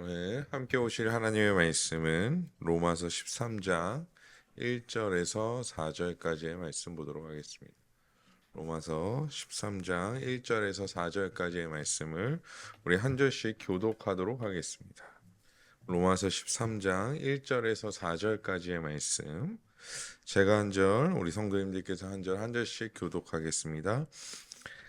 오늘 함께 오실 하나님의 말씀은 로마서 13장 1절에서 4절까지의 말씀 보도록 하겠습니다. 로마서 13장 1절에서 4절까지의 말씀을 우리 한 절씩 교독하도록 하겠습니다. 로마서 13장 1절에서 4절까지의 말씀, 제가 한 절, 우리 성도님들께서 한 절 한 절씩 교독하겠습니다.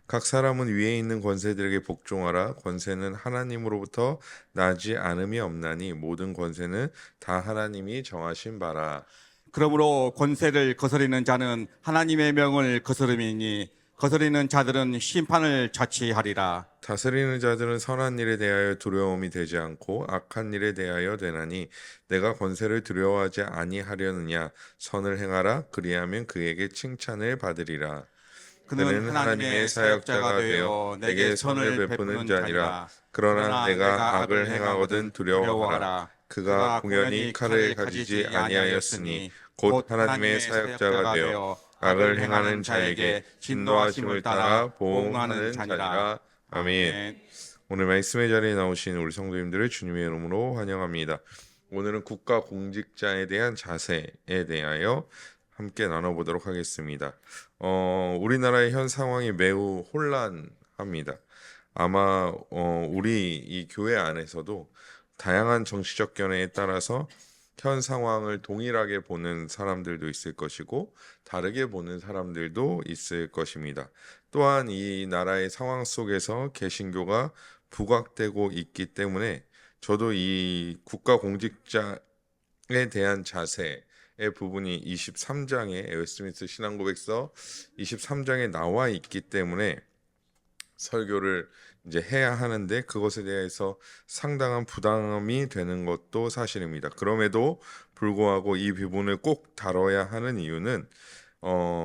각 사람은 위에 있는 권세들에게 복종하라. 권세는 하나님으로부터 나지 않음이 없나니 모든 권세는 다 하나님이 정하신 바라. 그러므로 권세를 거스리는 자는 하나님의 명을 거스름이니 거스리는 자들은 심판을 자취하리라. 다스리는 자들은 선한 일에 대하여 두려움이 되지 않고 악한 일에 대하여 되나니 내가 권세를 두려워하지 아니하려느냐. 선을 행하라. 그리하면 그에게 칭찬을 받으리라. 그는 하나님의 사역자가 되어 내게 선을 베푸는 자니라. 그러나 내가 악을 행하거든 두려워하라. 그가 공연히 칼을 가지지 아니하였으니 곧 하나님의 사역자가 되어 악을 행하는 자에게 진노하심을 따라 보응하는 자니라. 아멘. 오늘 말씀의 자리에 나오신 우리 성도님들을 주님의 이름으로 환영합니다. 오늘은 국가 공직자에 대한 자세에 대하여 함께 나눠보도록 하겠습니다. 우리나라의 현 상황이 매우 혼란합니다. 아마 우리 이 교회 안에서도 다양한 정치적 견해에 따라서 현 상황을 동일하게 보는 사람들도 있을 것이고 다르게 보는 사람들도 있을 것입니다. 또한 이 나라의 상황 속에서 개신교가 부각되고 있기 때문에 저도 이 국가 공직자에 대한 자세 부분이 23장에 웨스트민스터 신앙고백서 23장에 나와 있기 때문에 설교를 이제 해야 하는데 그것에 대해서 상당한 부담이 되는 것도 사실입니다. 그럼에도 불구하고 이 부분을 꼭 다뤄야 하는 이유는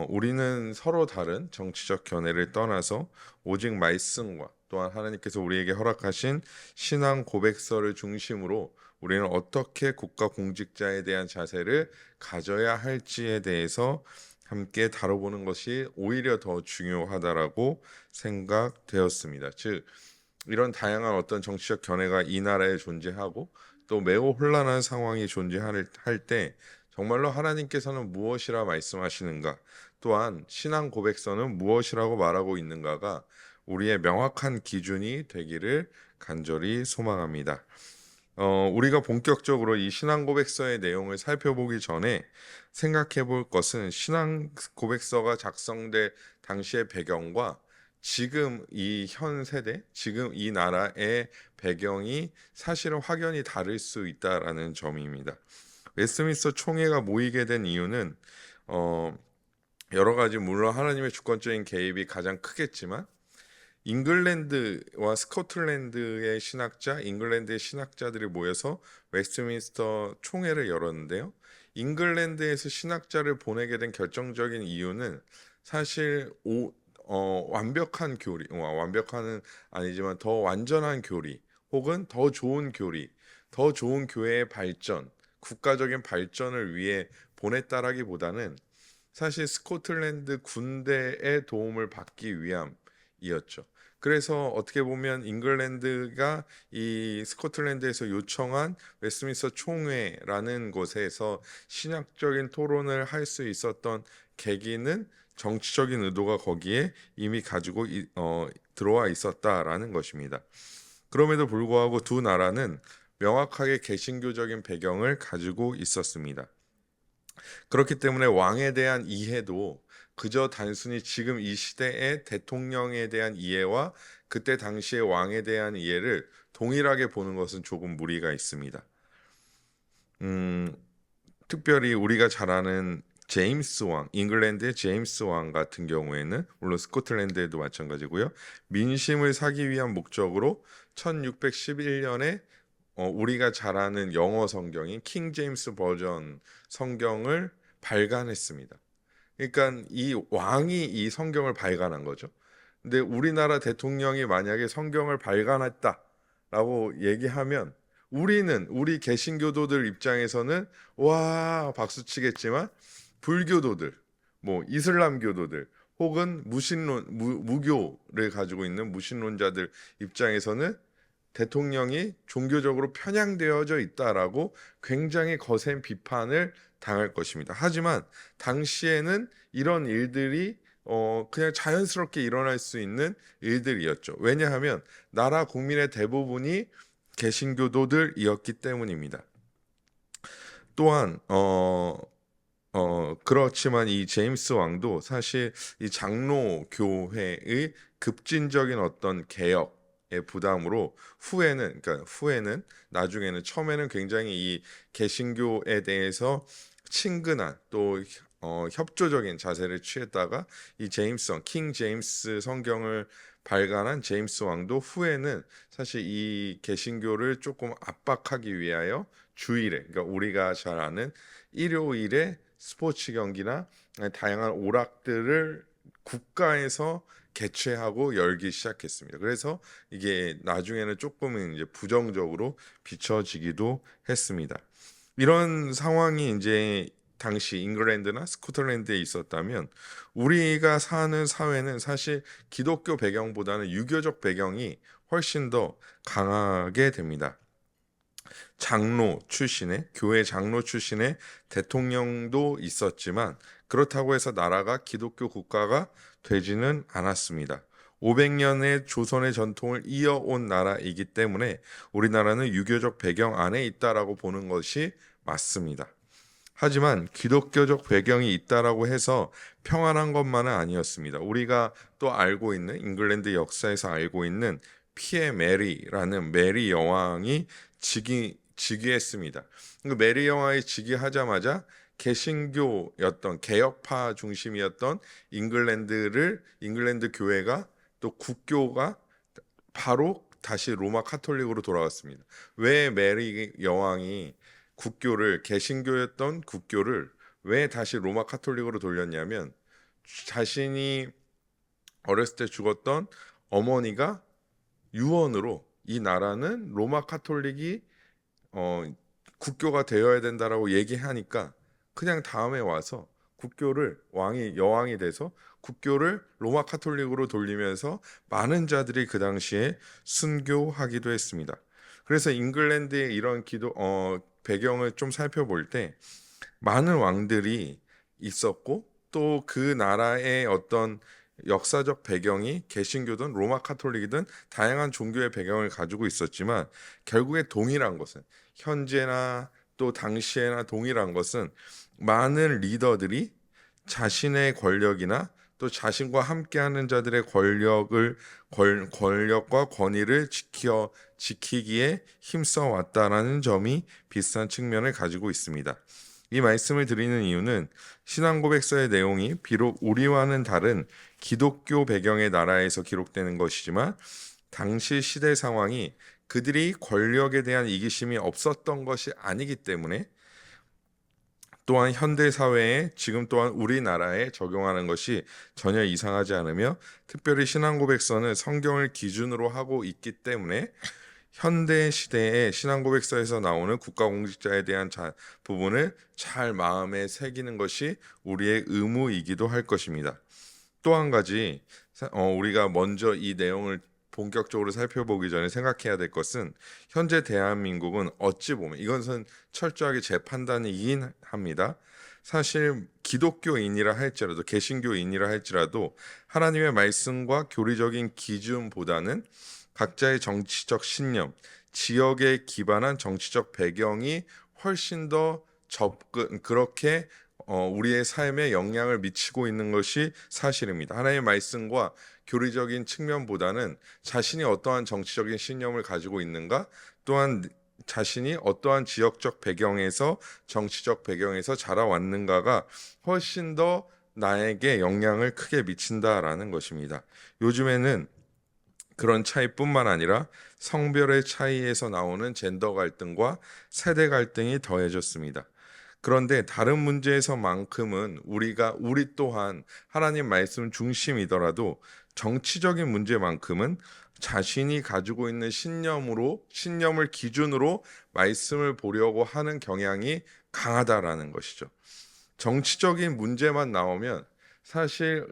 우리는 서로 다른 정치적 견해를 떠나서 오직 말씀과 또한 하나님께서 우리에게 허락하신 신앙 고백서를 중심으로 우리는 어떻게 국가 공직자에 대한 자세를 가져야 할지에 대해서 함께 다뤄보는 것이 오히려 더 중요하다라고 생각되었습니다. 즉 이런 다양한 어떤 정치적 견해가 이 나라에 존재하고 또 매우 혼란한 상황이 존재할 때 정말로 하나님께서는 무엇이라 말씀하시는가, 또한 신앙 고백서는 무엇이라고 말하고 있는가가 우리의 명확한 기준이 되기를 간절히 소망합니다. 우리가 본격적으로 이 신앙 고백서의 내용을 살펴보기 전에 생각해 볼 것은 신앙 고백서가 작성될 당시의 배경과 지금 이 현 세대, 지금 이 나라의 배경이 사실은 확연히 다를 수 있다라는 점입니다. 웨스트민스터 총회가 모이게 된 이유는 여러 가지, 물론 하나님의 주권적인 개입이 가장 크겠지만 잉글랜드와 스코틀랜드의 신학자, 잉글랜드의 신학자들이 모여서 웨스트민스터 총회를 열었는데요. 잉글랜드에서 신학자를 보내게 된 결정적인 이유는 사실 완벽한 교리, 완벽한은 아니지만 더 완전한 교리, 혹은 더 좋은 교리, 더 좋은 교회의 발전, 국가적인 발전을 위해 보냈다라기보다는 사실 스코틀랜드 군대의 도움을 받기 위함이었죠. 그래서 어떻게 보면 잉글랜드가 이 스코틀랜드에서 요청한 웨스트민스터 총회라는 곳에서 신학적인 토론을 할 수 있었던 계기는 정치적인 의도가 거기에 이미 가지고 들어와 있었다라는 것입니다. 그럼에도 불구하고 두 나라는 명확하게 개신교적인 배경을 가지고 있었습니다. 그렇기 때문에 왕에 대한 이해도 그저 단순히 지금 이 시대의 대통령에 대한 이해와 그때 당시의 왕에 대한 이해를 동일하게 보는 것은 조금 무리가 있습니다. 특별히 우리가 잘 아는 제임스 왕, 잉글랜드의 제임스 왕 같은 경우에는 물론 스코틀랜드에도 마찬가지고요. 민심을 사기 위한 목적으로 1611년에 우리가 잘 아는 영어 성경인 킹 제임스 버전 성경을 발간했습니다. 그러니까 이 왕이 이 성경을 발간한 거죠. 근데 우리나라 대통령이 만약에 성경을 발간했다라고 얘기하면 우리 개신교도들 입장에서는 와 박수 치겠지만 불교도들, 뭐 이슬람교도들 혹은 무교를 가지고 있는 무신론자들 입장에서는 대통령이 종교적으로 편향되어져 있다라고 굉장히 거센 비판을 당할 것입니다. 하지만 당시에는 이런 일들이 그냥 자연스럽게 일어날 수 있는 일들이었죠. 왜냐하면 나라 국민의 대부분이 개신교도들이었기 때문입니다. 또한 그렇지만 이 제임스 왕도 사실 이 장로 교회의 급진적인 어떤 개혁의 부담으로 후에는 나중에는 처음에는 굉장히 이 개신교에 대해서 친근한 또 협조적인 자세를 취했다가 이 킹 제임스 성경을 발간한 제임스 왕도 후에는 사실 이 개신교를 조금 압박하기 위하여 주일에, 그러니까 우리가 잘 아는 일요일에 스포츠 경기나 다양한 오락들을 국가에서 개최하고 열기 시작했습니다. 그래서 이게 나중에는 조금은 이제 부정적으로 비춰지기도 했습니다. 이런 상황이 이제 당시 잉글랜드나 스코틀랜드에 있었다면 우리가 사는 사회는 사실 기독교 배경보다는 유교적 배경이 훨씬 더 강하게 됩니다. 교회 장로 출신의 대통령도 있었지만 그렇다고 해서 나라가 기독교 국가가 되지는 않았습니다. 500년의 조선의 전통을 이어온 나라이기 때문에 우리나라는 유교적 배경 안에 있다라고 보는 것이 맞습니다. 하지만 기독교적 배경이 있다라고 해서 평안한 것만은 아니었습니다. 우리가 또 알고 있는 잉글랜드 역사에서 알고 있는 피에 메리라는 메리 여왕이 즉위했습니다. 그 메리 여왕이 즉위하자마자 개신교였던 개혁파 중심이었던 잉글랜드 교회가 또 국교가 바로 다시 로마 카톨릭으로 돌아왔습니다. 왜 메리 여왕이 개신교였던 국교를 왜 다시 로마 카톨릭으로 돌렸냐면 자신이 어렸을 때 죽었던 어머니가 유언으로 이 나라는 로마 카톨릭이 국교가 되어야 된다라고 얘기하니까 그냥 다음에 와서 여왕이 돼서 국교를 로마 카톨릭으로 돌리면서 많은 자들이 그 당시에 순교하기도 했습니다. 그래서 잉글랜드의 이런 배경을 좀 살펴볼 때 많은 왕들이 있었고 또 그 나라의 어떤 역사적 배경이 개신교든 로마 카톨릭이든 다양한 종교의 배경을 가지고 있었지만 결국에 동일한 것은 현재나 또 당시에나 동일한 것은 많은 리더들이 자신의 권력이나 또 자신과 함께하는 자들의 권력과 권위를 지키기에 힘써 왔다라는 점이 비슷한 측면을 가지고 있습니다. 이 말씀을 드리는 이유는 신앙고백서의 내용이 비록 우리와는 다른 기독교 배경의 나라에서 기록되는 것이지만 당시 시대 상황이 그들이 권력에 대한 이기심이 없었던 것이 아니기 때문에 또한 현대 사회에 지금 또한 우리나라에 적용하는 것이 전혀 이상하지 않으며 특별히 신앙고백서는 성경을 기준으로 하고 있기 때문에 현대 시대의 신앙고백서에서 나오는 국가공직자에 대한 부분을 잘 마음에 새기는 것이 우리의 의무이기도 할 것입니다. 또 한 가지 우리가 먼저 이 내용을 본격적으로 살펴보기 전에 생각해야 될 것은 현재 대한민국은 어찌 보면 이것은 철저하게 제 판단이긴 합니다. 사실 기독교인이라 할지라도 개신교인이라 할지라도 하나님의 말씀과 교리적인 기준보다는 각자의 정치적 신념, 지역에 기반한 정치적 배경이 훨씬 더 그렇게 우리의 삶에 영향을 미치고 있는 것이 사실입니다. 하나님의 말씀과 교리적인 측면보다는 자신이 어떠한 정치적인 신념을 가지고 있는가, 또한 자신이 어떠한 지역적 배경에서 정치적 배경에서 자라왔는가가 훨씬 더 나에게 영향을 크게 미친다라는 것입니다. 요즘에는 그런 차이뿐만 아니라 성별의 차이에서 나오는 젠더 갈등과 세대 갈등이 더해졌습니다. 그런데 다른 문제에서만큼은 우리 또한 하나님 말씀 중심이더라도 정치적인 문제만큼은 자신이 가지고 있는 신념을 기준으로 말씀을 보려고 하는 경향이 강하다라는 것이죠. 정치적인 문제만 나오면 사실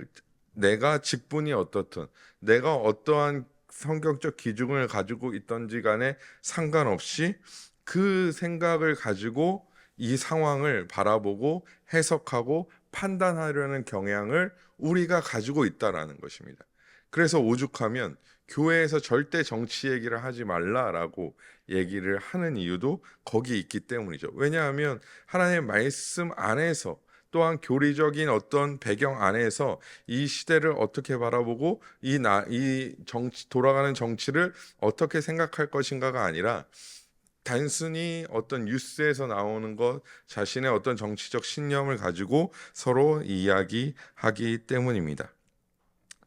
내가 직분이 어떻든 내가 어떠한 성경적 기준을 가지고 있던지 간에 상관없이 그 생각을 가지고 이 상황을 바라보고 해석하고 판단하려는 경향을 우리가 가지고 있다라는 것입니다. 그래서 오죽하면 교회에서 절대 정치 얘기를 하지 말라라고 얘기를 하는 이유도 거기에 있기 때문이죠. 왜냐하면 하나님의 말씀 안에서 또한 교리적인 어떤 배경 안에서 이 시대를 어떻게 바라보고 이 정치, 돌아가는 정치를 어떻게 생각할 것인가가 아니라 단순히 어떤 뉴스에서 나오는 것, 자신의 어떤 정치적 신념을 가지고 서로 이야기하기 때문입니다.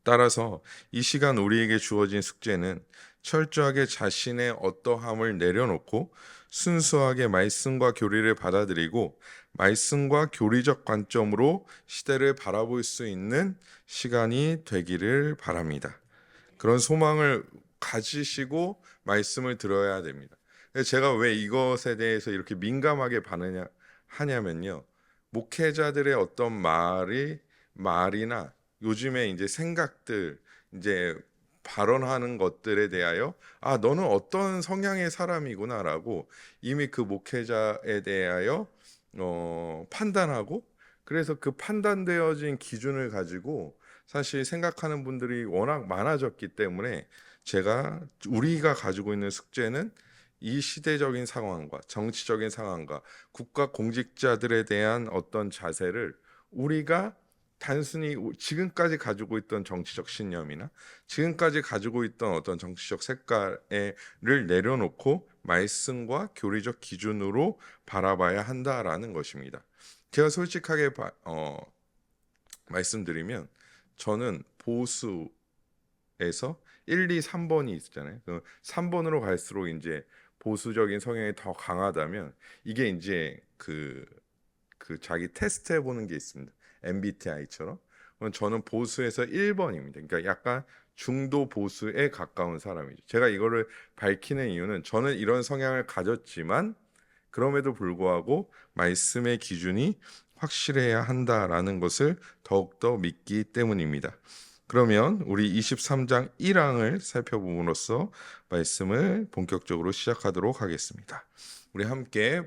따라서 이 시간 우리에게 주어진 숙제는 철저하게 자신의 어떠함을 내려놓고 순수하게 말씀과 교리를 받아들이고 말씀과 교리적 관점으로 시대를 바라볼 수 있는 시간이 되기를 바랍니다. 그런 소망을 가지시고 말씀을 들어야 됩니다. 제가 왜 이것에 대해서 이렇게 민감하게 하냐면요. 목회자들의 어떤 말이나 요즘에 이제 생각들, 이제 발언하는 것들에 대하여 너는 어떤 성향의 사람이구나라고 이미 그 목회자에 대하여 판단하고, 그래서 그 판단되어진 기준을 가지고 사실 생각하는 분들이 워낙 많아졌기 때문에 우리가 가지고 있는 숙제는 이 시대적인 상황과 정치적인 상황과 국가 공직자들에 대한 어떤 자세를 우리가 단순히 지금까지 가지고 있던 정치적 신념이나 지금까지 가지고 있던 어떤 정치적 색깔을 내려놓고 말씀과 교리적 기준으로 바라봐야 한다라는 것입니다. 제가 솔직하게 말씀드리면 저는 보수에서 1, 2, 3번이 있잖아요. 3번으로 갈수록 이제 보수적인 성향이 더 강하다면 이게 이제 그 자기 테스트 해보는 게 있습니다. MBTI처럼. 저는 보수에서 1번입니다. 그러니까 약간 중도 보수에 가까운 사람이죠. 제가 이거를 밝히는 이유는 저는 이런 성향을 가졌지만 그럼에도 불구하고 말씀의 기준이 확실해야 한다라는 것을 더욱더 믿기 때문입니다. 그러면 우리 23장 1항을 살펴봄으로써 말씀을 본격적으로 시작하도록 하겠습니다. 우리 함께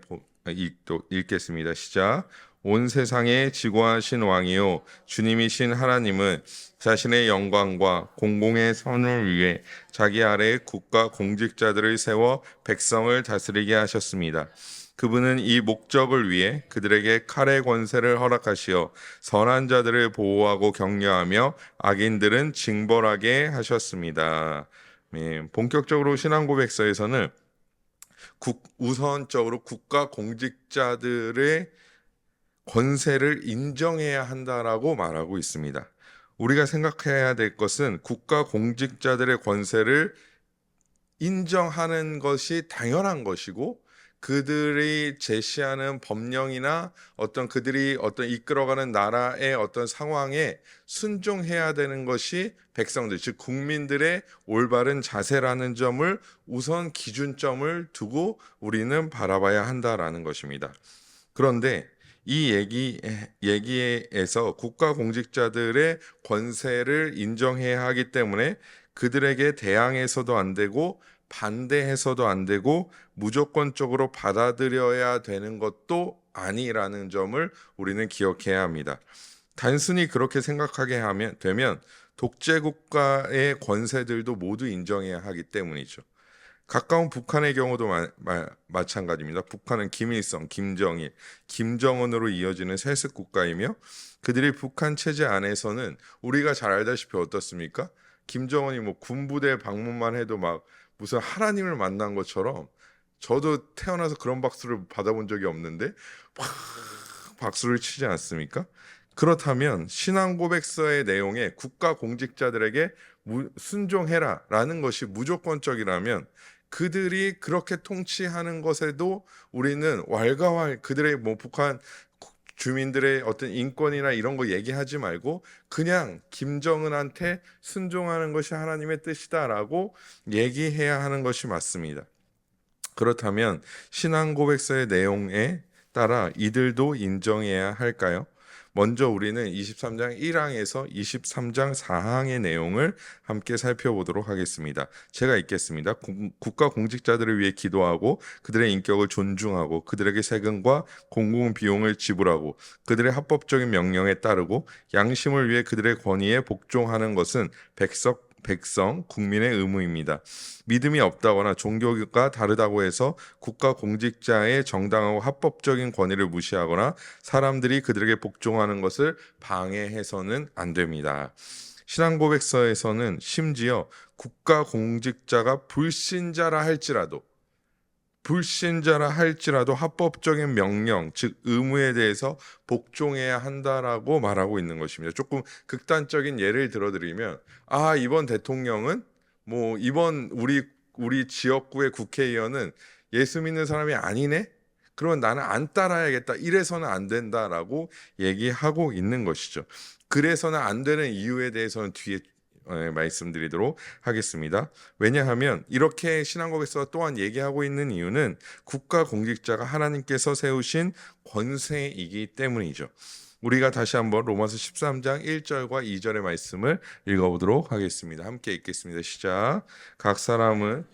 읽겠습니다. 시작. 온 세상에 지고하신 왕이요 주님이신 하나님은 자신의 영광과 공공의 선을 위해 자기 아래 국가 공직자들을 세워 백성을 다스리게 하셨습니다. 그분은 이 목적을 위해 그들에게 칼의 권세를 허락하시어 선한 자들을 보호하고 격려하며 악인들은 징벌하게 하셨습니다. 본격적으로 신앙고백서에서는 우선적으로 국가 공직자들의 권세를 인정해야 한다라고 말하고 있습니다. 우리가 생각해야 될 것은 국가 공직자들의 권세를 인정하는 것이 당연한 것이고 그들이 제시하는 법령이나 그들이 이끌어가는 나라의 어떤 상황에 순종해야 되는 것이 백성들, 즉 국민들의 올바른 자세라는 점을 우선 기준점을 두고 우리는 바라봐야 한다라는 것입니다. 그런데 이 얘기에서 국가 공직자들의 권세를 인정해야 하기 때문에 그들에게 대항해서도 안 되고 반대해서도 안 되고 무조건적으로 받아들여야 되는 것도 아니라는 점을 우리는 기억해야 합니다. 단순히 그렇게 생각하게 되면 독재 국가의 권세들도 모두 인정해야 하기 때문이죠. 가까운 북한의 경우도 마찬가지입니다. 북한은 김일성, 김정일, 김정은으로 이어지는 세습 국가이며 그들이 북한 체제 안에서는 우리가 잘 알다시피 어떻습니까? 김정은이 군부대 방문만 해도 무슨 하나님을 만난 것처럼, 저도 태어나서 그런 박수를 받아본 적이 없는데 박수를 치지 않습니까? 그렇다면 신앙 고백서의 내용에 국가 공직자들에게 순종해라 라는 것이 무조건적이라면 그들이 그렇게 통치하는 것에도 우리는 그들의 북한 주민들의 어떤 인권이나 이런 거 얘기하지 말고 그냥 김정은한테 순종하는 것이 하나님의 뜻이다라고 얘기해야 하는 것이 맞습니다. 그렇다면 신앙 고백서의 내용에 따라 이들도 인정해야 할까요? 먼저 우리는 23장 1항에서 23장 4항의 내용을 함께 살펴보도록 하겠습니다. 제가 읽겠습니다. 국가 공직자들을 위해 기도하고 그들의 인격을 존중하고 그들에게 세금과 공공 비용을 지불하고 그들의 합법적인 명령에 따르고 양심을 위해 그들의 권위에 복종하는 것은 백성, 국민의 의무입니다. 믿음이 없다거나 종교가 다르다고 해서 국가 공직자의 정당하고 합법적인 권위를 무시하거나 사람들이 그들에게 복종하는 것을 방해해서는 안 됩니다. 신앙고백서에서는 심지어 국가 공직자가 불신자라 할지라도 합법적인 명령, 즉 의무에 대해서 복종해야 한다라고 말하고 있는 것입니다. 조금 극단적인 예를 들어드리면, 이번 대통령은 이번 우리 지역구의 국회의원은 예수 믿는 사람이 아니네? 그러면 나는 안 따라야겠다. 이래서는 안 된다라고 얘기하고 있는 것이죠. 그래서는 안 되는 이유에 대해서는 뒤에 말씀드리도록 하겠습니다. 왜냐하면 이렇게 신앙고백서가 또한 얘기하고 있는 이유는 국가 공직자가 하나님께서 세우신 권세이기 때문이죠. 우리가 다시 한번 로마서 13장 1절과 2절의 말씀을 읽어보도록 하겠습니다. 함께 읽겠습니다. 시작. 각 사람은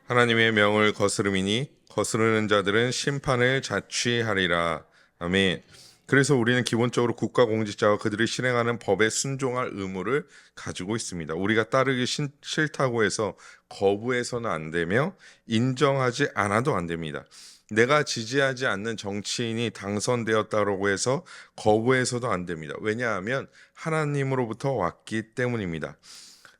하나님의 명을 거스름이니 거스르는 자들은 심판을 자취하리라. 아멘. 그래서 우리는 기본적으로 국가 공직자와 그들이 실행하는 법에 순종할 의무를 가지고 있습니다. 우리가 따르기 싫다고 해서 거부해서는 안 되며 인정하지 않아도 안 됩니다. 내가 지지하지 않는 정치인이 당선되었다고 해서 거부해서도 안 됩니다. 왜냐하면 하나님으로부터 왔기 때문입니다.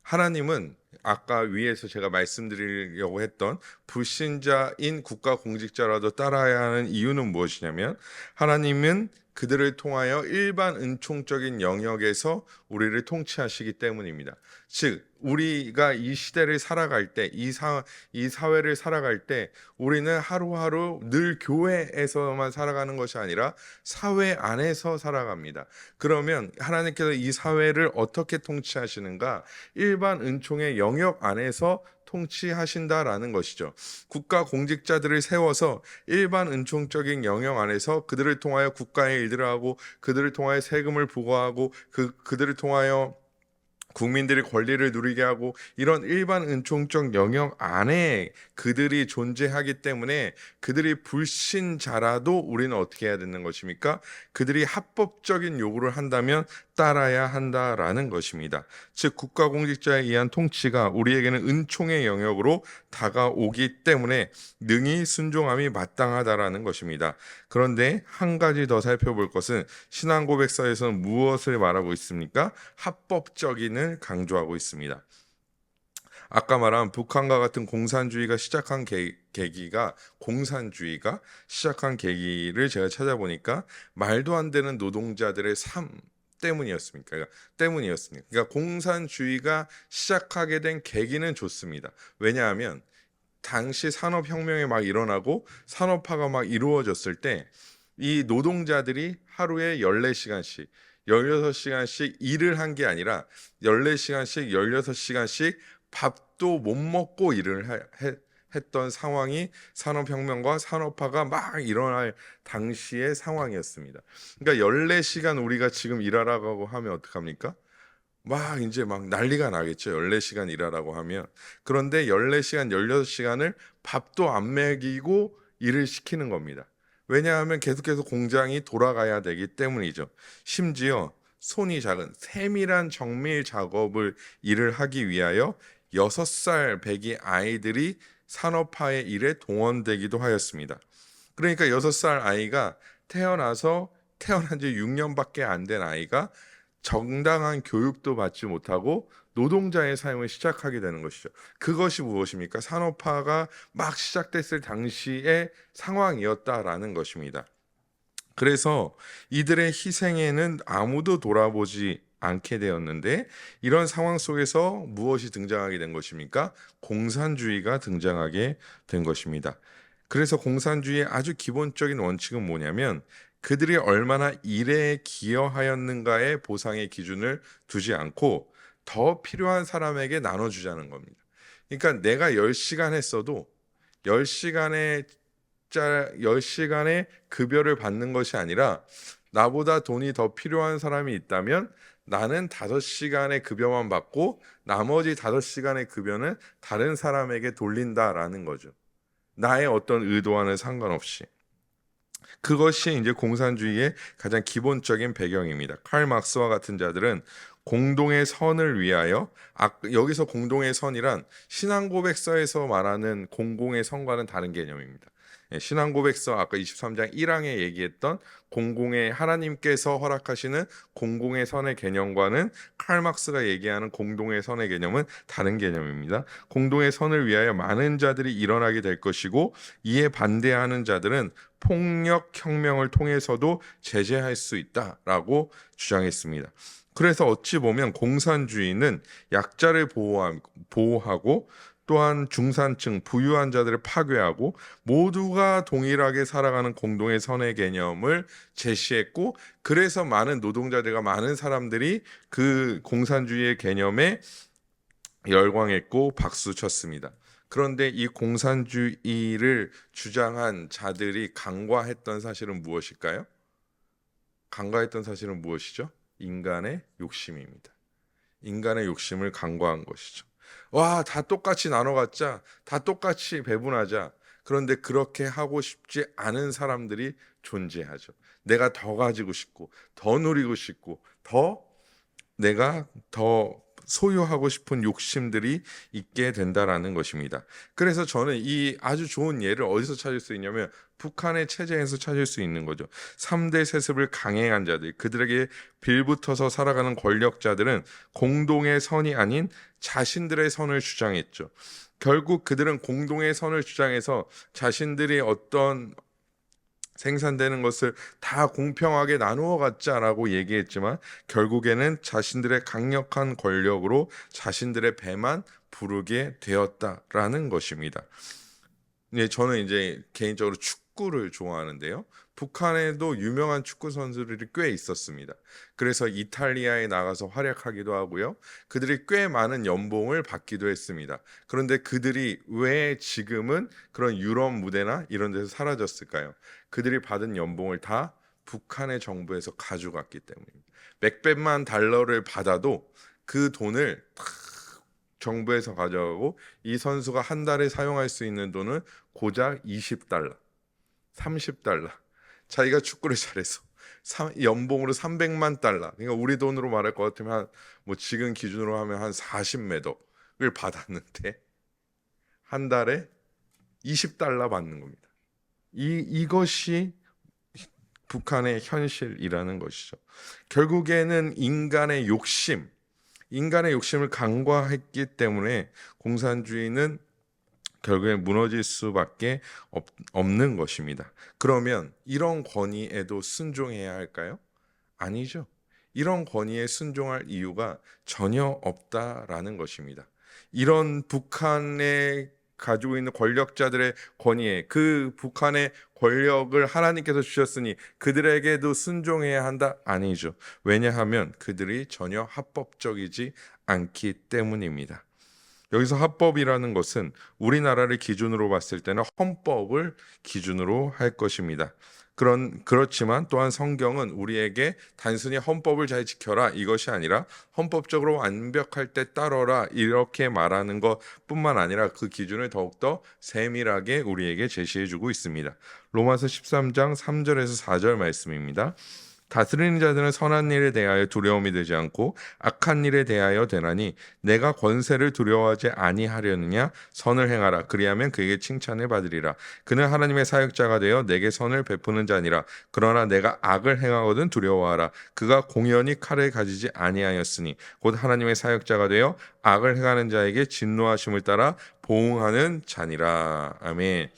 하나님은 아까 위에서 제가 말씀드리려고 했던 불신자인 국가 공직자라도 따라야 하는 이유는 무엇이냐면, 하나님은 그들을 통하여 일반 은총적인 영역에서 우리를 통치하시기 때문입니다. 즉 우리가 이 시대를 살아갈 때, 이 사회를 살아갈 때 우리는 하루하루 늘 교회에서만 살아가는 것이 아니라 사회 안에서 살아갑니다. 그러면 하나님께서 이 사회를 어떻게 통치하시는가? 일반 은총의 영역 안에서 통치하신다라는 것이죠. 국가 공직자들을 세워서 일반 은총적인 영역 안에서 그들을 통하여 국가의 일들을 하고 그들을 통하여 세금을 부과하고 그들을 통하여 국민들이 권리를 누리게 하고, 이런 일반 은총적 영역 안에 그들이 존재하기 때문에 그들이 불신자라도 우리는 어떻게 해야 되는 것입니까? 그들이 합법적인 요구를 한다면 따라야 한다라는 것입니다. 즉 국가공직자에 의한 통치가 우리에게는 은총의 영역으로 다가오기 때문에 능히 순종함이 마땅하다라는 것입니다. 그런데 한 가지 더 살펴볼 것은 신앙고백서에서는 무엇을 말하고 있습니까? 합법적인을 강조하고 있습니다. 아까 말한 북한과 같은 공산주의가 시작한 계기가 계기를 제가 찾아보니까 말도 안 되는 노동자들의 삶 때문이었습니다. 그러니까 공산주의가 시작하게 된 계기는 좋습니다. 왜냐하면 당시 산업혁명이 막 일어나고 산업화가 막 이루어졌을 때 이 노동자들이 하루에 14시간씩 16시간씩 일을 한 게 아니라 14시간씩 16시간씩 밥도 못 먹고 일을 했던 상황이 산업혁명과 산업화가 막 일어날 당시의 상황이었습니다. 그러니까 14시간 우리가 지금 일하라고 하면 어떡합니까? 이제 난리가 나겠죠. 14시간 일하라고 하면. 그런데 14시간, 16시간을 밥도 안 먹이고 일을 시키는 겁니다. 왜냐하면 계속해서 공장이 돌아가야 되기 때문이죠. 심지어 손이 작은 세밀한 정밀 작업을 일을 하기 위하여 6살 배기 아이들이 산업화의 일에 동원되기도 하였습니다. 그러니까 6살 아이가 태어난 지 6년밖에 안 된 아이가 정당한 교육도 받지 못하고 노동자의 삶을 시작하게 되는 것이죠. 그것이 무엇입니까? 산업화가 막 시작됐을 당시의 상황이었다라는 것입니다. 그래서 이들의 희생에는 아무도 돌아보지 않게 되었는데, 이런 상황 속에서 무엇이 등장하게 된 것입니까? 공산주의가 등장하게 된 것입니다. 그래서 공산주의의 아주 기본적인 원칙은 뭐냐면, 그들이 얼마나 일에 기여하였는가의 보상의 기준을 두지 않고 더 필요한 사람에게 나눠주자는 겁니다. 그러니까 내가 10시간 했어도 10시간의 10시간의 급여를 받는 것이 아니라 나보다 돈이 더 필요한 사람이 있다면 나는 5시간의 급여만 받고 나머지 5시간의 급여는 다른 사람에게 돌린다라는 거죠. 나의 어떤 의도와는 상관없이. 그것이 이제 공산주의의 가장 기본적인 배경입니다. 칼 막스와 같은 자들은 공동의 선을 위하여, 여기서 공동의 선이란 신앙고백서에서 말하는 공공의 선과는 다른 개념입니다. 신앙고백서 아까 23장 1항에 얘기했던 공공의, 하나님께서 허락하시는 공공의 선의 개념과는 칼 막스가 얘기하는 공동의 선의 개념은 다른 개념입니다. 공동의 선을 위하여 많은 자들이 일어나게 될 것이고, 이에 반대하는 자들은 폭력 혁명을 통해서도 제재할 수 있다라고 주장했습니다. 그래서 어찌 보면 공산주의는 약자를 보호하고 또한 중산층, 부유한 자들을 파괴하고 모두가 동일하게 살아가는 공동의 선의 개념을 제시했고, 그래서 많은 노동자들과 많은 사람들이 그 공산주의의 개념에 열광했고 박수 쳤습니다. 그런데 이 공산주의를 주장한 자들이 간과했던 사실은 무엇일까요? 간과했던 사실은 무엇이죠? 인간의 욕심입니다. 인간의 욕심을 간과한 것이죠. 와, 다 똑같이 나눠 갖자. 다 똑같이 배분하자. 그런데 그렇게 하고 싶지 않은 사람들이 존재하죠. 내가 더 가지고 싶고, 더 누리고 싶고, 내가 더 소유하고 싶은 욕심들이 있게 된다라는 것입니다. 그래서 저는 이 아주 좋은 예를 어디서 찾을 수 있냐면 북한의 체제에서 찾을 수 있는 거죠. 3대 세습을 강행한 자들, 그들에게 빌붙어서 살아가는 권력자들은 공동의 선이 아닌 자신들의 선을 주장했죠. 결국 그들은 공동의 선을 주장해서 자신들이 어떤 생산되는 것을 다 공평하게 나누어 갖자라고 얘기했지만 결국에는 자신들의 강력한 권력으로 자신들의 배만 부르게 되었다라는 것입니다. 저는 이제 개인적으로 축구를 좋아하는데요. 북한에도 유명한 축구 선수들이 꽤 있었습니다. 그래서 이탈리아에 나가서 활약하기도 하고요. 그들이 꽤 많은 연봉을 받기도 했습니다. 그런데 그들이 왜 지금은 그런 유럽 무대나 이런 데서 사라졌을까요? 그들이 받은 연봉을 다 북한의 정부에서 가져갔기 때문입니다. 몇백만 달러를 받아도 그 돈을 다 정부에서 가져가고 이 선수가 한 달에 사용할 수 있는 돈은 고작 20달러, 30달러. 자기가 축구를 잘해서 연봉으로 300만 달러. 그러니까 우리 돈으로 말할 것 같으면 뭐 지금 기준으로 하면 한 40매덕을 받았는데 한 달에 20달러 받는 겁니다. 이것이 북한의 현실이라는 것이죠. 결국에는 인간의 욕심을 간과했기 때문에 공산주의는 결국에 무너질 수밖에 없는 것입니다. 그러면 이런 권위에도 순종해야 할까요? 아니죠. 이런 권위에 순종할 이유가 전혀 없다라는 것입니다. 이런 북한에 가지고 있는 권력자들의 권위에, 그 북한의 권력을 하나님께서 주셨으니 그들에게도 순종해야 한다? 아니죠. 왜냐하면 그들이 전혀 합법적이지 않기 때문입니다. 여기서 합법이라는 것은 우리나라를 기준으로 봤을 때는 헌법을 기준으로 할 것입니다. 그렇지만 또한 성경은 우리에게 단순히 헌법을 잘 지켜라 이것이 아니라 헌법적으로 완벽할 때 따르라 이렇게 말하는 것뿐만 아니라 그 기준을 더욱더 세밀하게 우리에게 제시해주고 있습니다. 로마서 13장 3절에서 4절 말씀입니다. 다스리는 자들은 선한 일에 대하여 두려움이 되지 않고 악한 일에 대하여 되나니 내가 권세를 두려워하지 아니하려느냐 선을 행하라 그리하면 그에게 칭찬을 받으리라. 그는 하나님의 사역자가 되어 내게 선을 베푸는 자니라. 그러나 내가 악을 행하거든 두려워하라. 그가 공연히 칼을 가지지 아니하였으니 곧 하나님의 사역자가 되어 악을 행하는 자에게 진노하심을 따라 보응하는 자니라. 아멘.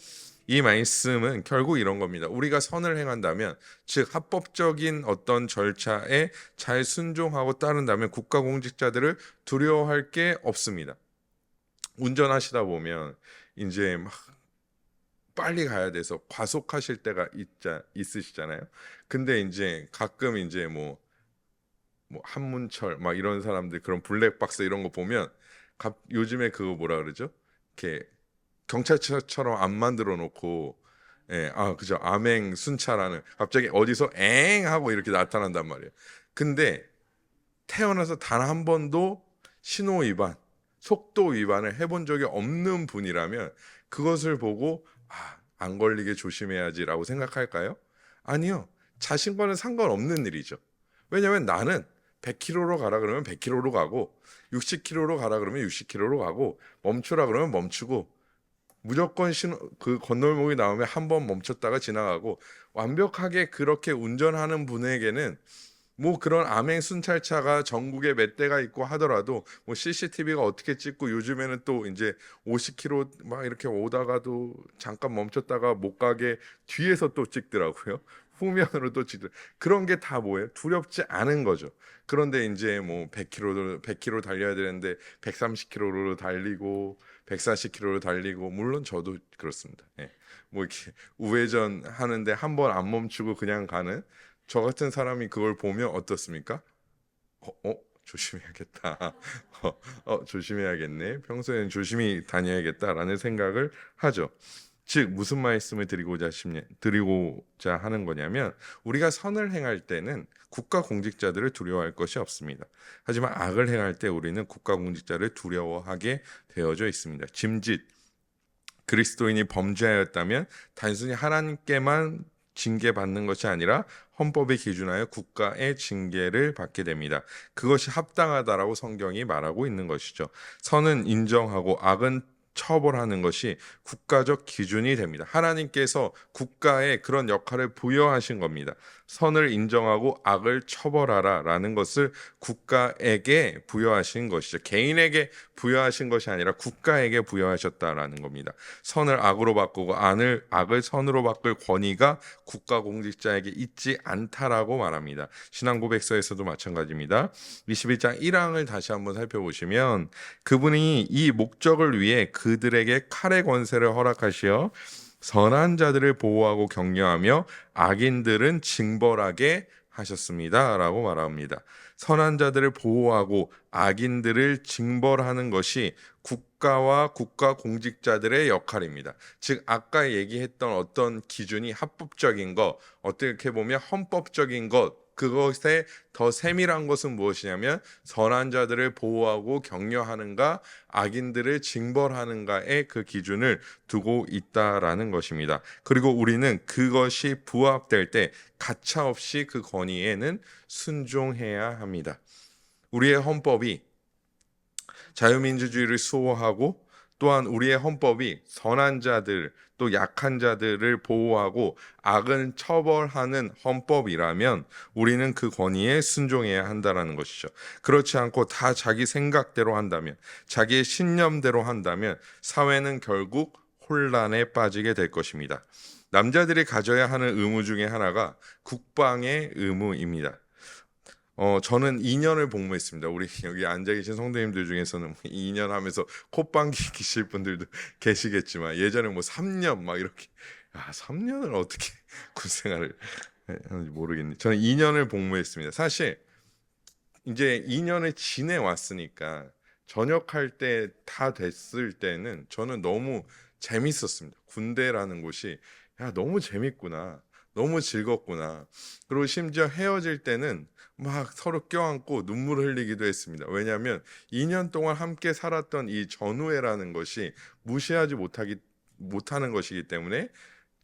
이 말씀은 결국 이런 겁니다. 우리가 선을 행한다면, 즉 합법적인 어떤 절차에 잘 순종하고 따른다면 국가공직자들을 두려워할 게 없습니다. 운전하시다 보면 이제 막 빨리 가야 돼서 과속하실 때가 있으시잖아요. 근데 이제 가끔 이제 뭐 뭐 한문철 막 이런 사람들 그런 블랙박스 이런 거 보면 요즘에 그거 뭐라 그러죠? 이렇게 경찰차처럼 안 만들어 놓고 그죠. 암행 순찰하는 갑자기 어디서 엥 하고 이렇게 나타난단 말이에요. 근데 태어나서 단 한 번도 신호 위반, 속도 위반을 해본 적이 없는 분이라면 그것을 보고 안 걸리게 조심해야지라고 생각할까요? 아니요. 자신과는 상관없는 일이죠. 왜냐하면 나는 100km로 가라 그러면 100km로 가고 60km로 가라 그러면 60km로 가고 멈추라 그러면 멈추고 무조건 그 건널목이 나오면 한 번 멈췄다가 지나가고 완벽하게 그렇게 운전하는 분에게는 뭐 그런 암행 순찰차가 전국에 몇 대가 있고 하더라도 뭐 CCTV가 어떻게 찍고 요즘에는 또 이제 50km 막 이렇게 오다가도 잠깐 멈췄다가 못 가게 뒤에서 또 찍더라고요. 후면으로 또 찍더. 그런 게 다 뭐예요? 두렵지 않은 거죠. 그런데 이제 뭐 100km 달려야 되는데 130km로 달리고 140km로 달리고 물론 저도 그렇습니다. 뭐 이렇게 우회전 하는데 한 번 안 멈추고 그냥 가는 저 같은 사람이 그걸 보면 어떻습니까? 조심해야겠다. 조심해야겠네. 평소에는 조심히 다녀야겠다라는 생각을 하죠. 즉 무슨 말씀을 드리고자 하는 거냐면 우리가 선을 행할 때는 국가 공직자들을 두려워할 것이 없습니다. 하지만 악을 행할 때 우리는 국가 공직자를 두려워하게 되어져 있습니다. 짐짓 그리스도인이 범죄하였다면 단순히 하나님께만 징계받는 것이 아니라 헌법에 기준하여 국가의 징계를 받게 됩니다. 그것이 합당하다라고 성경이 말하고 있는 것이죠. 선은 인정하고 악은 처벌하는 것이 국가적 기준이 됩니다. 하나님께서 국가에 그런 역할을 부여하신 겁니다. 선을 인정하고 악을 처벌하라라는 것을 국가에게 부여하신 것이죠. 개인에게 부여하신 것이 아니라 국가에게 부여하셨다라는 겁니다. 선을 악으로 바꾸고 악을 선으로 바꿀 권위가 국가 공직자에게 있지 않다라고 말합니다. 신앙고백서에서도 마찬가지입니다. 21장 1항을 다시 한번 살펴보시면 그분이 이 목적을 위해 그들에게 칼의 권세를 허락하시어 선한 자들을 보호하고 격려하며 악인들은 징벌하게 하셨습니다. 라고 말합니다. 선한 자들을 보호하고 악인들을 징벌하는 것이 국가와 국가 공직자들의 역할입니다. 즉 아까 얘기했던 어떤 기준이 합법적인 것, 어떻게 보면 헌법적인 것, 그것에 더 세밀한 것은 무엇이냐면 선한 자들을 보호하고 격려하는가 악인들을 징벌하는가의 그 기준을 두고 있다라는 것입니다. 그리고 우리는 그것이 부합될 때 가차없이 그 권위에는 순종해야 합니다. 우리의 헌법이 자유민주주의를 수호하고 또한 우리의 헌법이 선한 자들 또 약한 자들을 보호하고 악은 처벌하는 헌법이라면 우리는 그 권위에 순종해야 한다는 것이죠. 그렇지 않고 다 자기 생각대로 한다면 자기의 신념대로 한다면 사회는 결국 혼란에 빠지게 될 것입니다. 남자들이 가져야 하는 의무 중에 하나가 국방의 의무입니다. 저는 2년을 복무했습니다. 우리 여기 앉아 계신 성도님들 중에서는 2년 하면서 콧방귀 끼실 분들도 계시겠지만 예전에 뭐 3년 막 이렇게 3년을 어떻게 군 생활을 하는지 모르겠네. 저는 2년을 복무했습니다. 사실 이제 2년을 지내왔으니까 전역할 때 다 됐을 때는 저는 너무 재밌었습니다. 군대라는 곳이 너무 재밌구나. 너무 즐겁구나. 그리고 심지어 헤어질 때는 막 서로 껴안고 눈물 흘리기도 했습니다. 왜냐하면 2년 동안 함께 살았던 이 전우애라는 것이 무시하지 못하는 것이기 때문에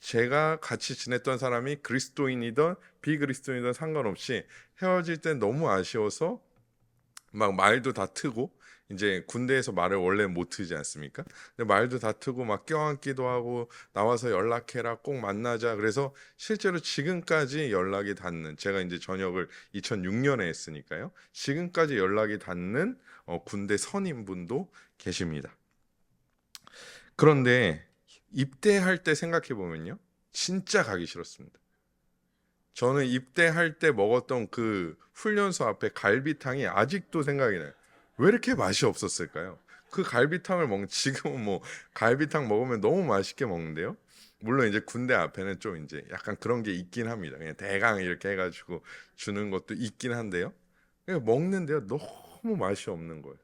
제가 같이 지냈던 사람이 그리스도인이든 비그리스도인이든 상관없이 헤어질 땐 너무 아쉬워서 막 말도 다 트고 이제 군대에서 말을 원래 못 트지 않습니까? 근데 말도 다 트고 막 껴안기도 하고 나와서 연락해라 꼭 만나자. 그래서 실제로 지금까지 연락이 닿는 제가 이제 전역을 2006년에 했으니까요. 지금까지 연락이 닿는 군대 선임분도 계십니다. 그런데 입대할 때 생각해 보면요. 진짜 가기 싫었습니다. 저는 입대할 때 먹었던 그 훈련소 앞에 갈비탕이 아직도 생각이 나요. 왜 이렇게 맛이 없었을까요? 그 갈비탕을 지금은 뭐 갈비탕 먹으면 너무 맛있게 먹는데요. 물론 이제 군대 앞에는 좀 이제 약간 그런 게 있긴 합니다. 그냥 대강 이렇게 해가지고 주는 것도 있긴 한데요. 먹는데요, 너무 맛이 없는 거예요.